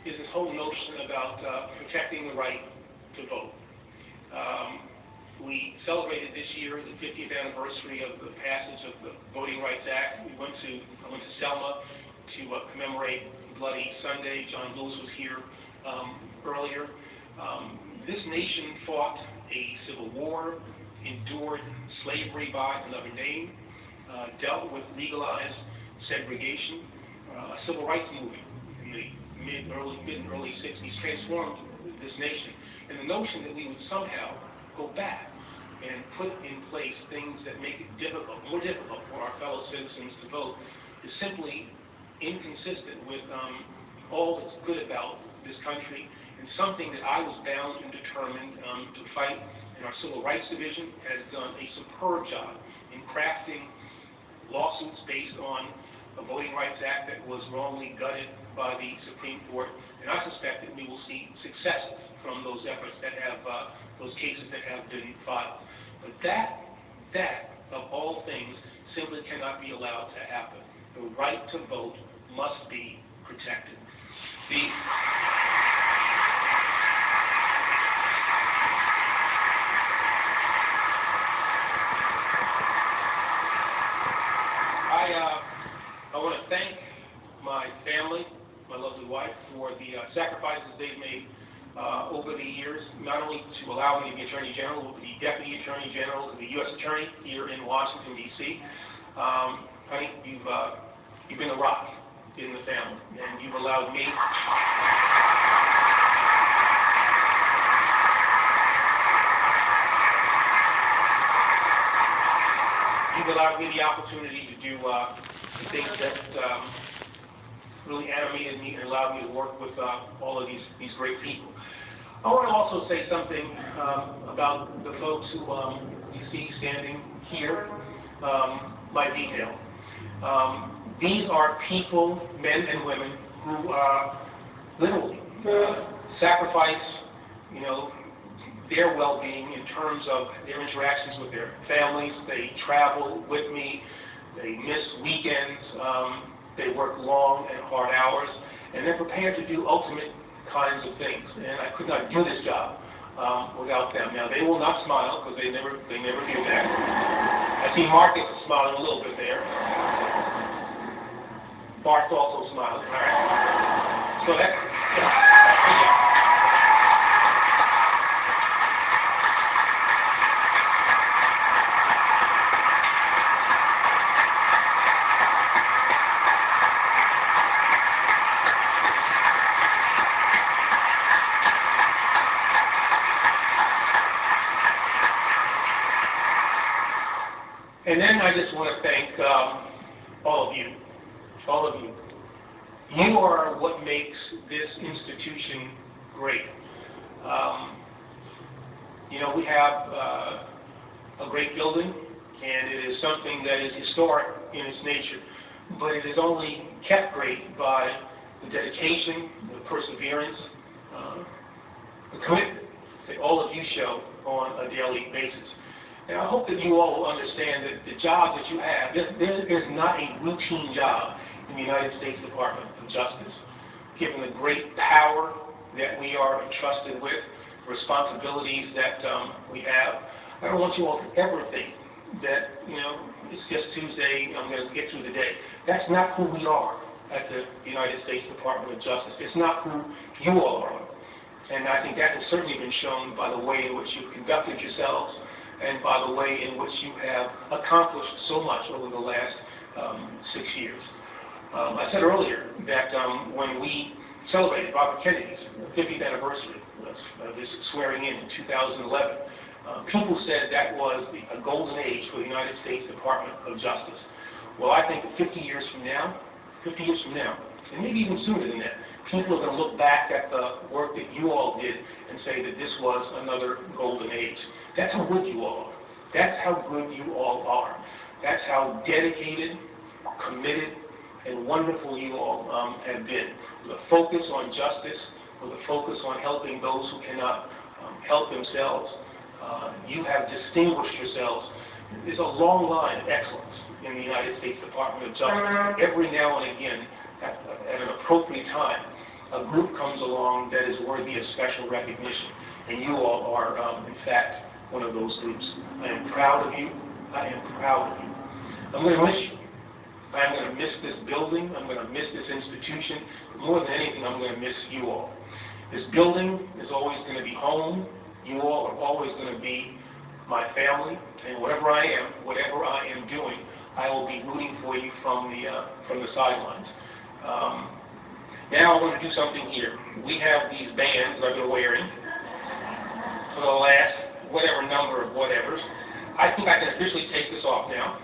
is this whole notion about protecting the right to vote. We celebrated this year the 50th anniversary of the passage of the Voting Rights Act. I went to Selma to commemorate Bloody Sunday. John Lewis was here earlier. This nation fought a civil war, endured slavery by another name, dealt with legalized segregation, a civil rights movement in the mid and early 60s transformed this nation. And the notion that we would somehow go back and put in place things that make it more difficult for our fellow citizens to vote is simply inconsistent with all that's good about this country, and something that I was bound and determined to fight. And our Civil Rights Division has done a superb job in crafting lawsuits based on a Voting Rights Act that was wrongly gutted by the Supreme Court, and I suspect that we will see successes from those efforts that have, those cases that have been filed. But that, of all things, simply cannot be allowed to happen. The right to vote must be protected. I want to thank my family, my lovely wife, for the sacrifices they've made over the years, not only to allow me to be Attorney General, but the Deputy Attorney General and the U.S. Attorney here in Washington, D.C. Honey, you've been a rock in the family, and you've allowed me the opportunity to do the things that really animated me and allowed me to work with all of these great people. I want to also say something about the folks who you see standing here by detail. These are people, men and women, who literally sacrifice, their well-being in terms of their interactions with their families. They travel with me. They miss weekends. They work long and hard hours, and they're prepared to do ultimate kinds of things. And I could not do this job without them. Now, they will not smile because they never do that. I see Marcus is smiling a little bit there. Bart's also smiling. All right. So that's yeah. And then I just want to thank all of you. You are what makes this institution great. We have a great building, and it is something that is historic in its nature, but it is only kept great by the dedication, the perseverance, the commitment that all of you show on a daily basis. And I hope that you all will understand that the job that you have, there's not a routine job in the United States Department of Justice. Given the great power that we are entrusted with, responsibilities that we have, I don't want you all to ever think that, it's just Tuesday, I'm going to get through the day. That's not who we are at the United States Department of Justice. It's not who you all are. And I think that has certainly been shown by the way in which you've conducted yourselves, and by the way in which you have accomplished so much over the last 6 years. I said earlier that when we celebrated Robert Kennedy's 50th anniversary of his swearing in 2011, people said that was a golden age for the United States Department of Justice. Well, I think that 50 years from now, and maybe even sooner than that, people are going to look back at the work that you all did and say that this was another golden age. That's how good you all are. That's how good you all are. That's how dedicated, committed, and wonderful you all have been. With a focus on justice, with a focus on helping those who cannot help themselves. You have distinguished yourselves. There's a long line of excellence in the United States Department of Justice. Every now and again, at an appropriate time, a group comes along that is worthy of special recognition. And you all are, in fact, one of those groups. I am proud of you. I am proud of you. I'm going to miss you. I'm going to miss this building. I'm going to miss this institution. But more than anything, I'm going to miss you all. This building is always going to be home. You all are always going to be my family. And whatever I am doing, I will be rooting for you from the sidelines. Now I want to do something here. We have these bands that I've been wearing for the last whatever number of whatevers. I think I can officially take this off now.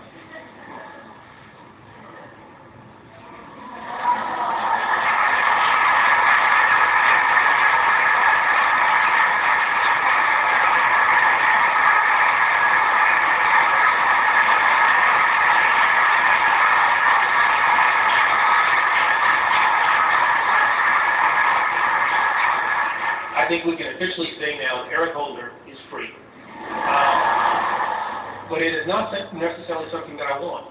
I think we can officially say now that Eric Holder is free. But it is not necessarily something that I want.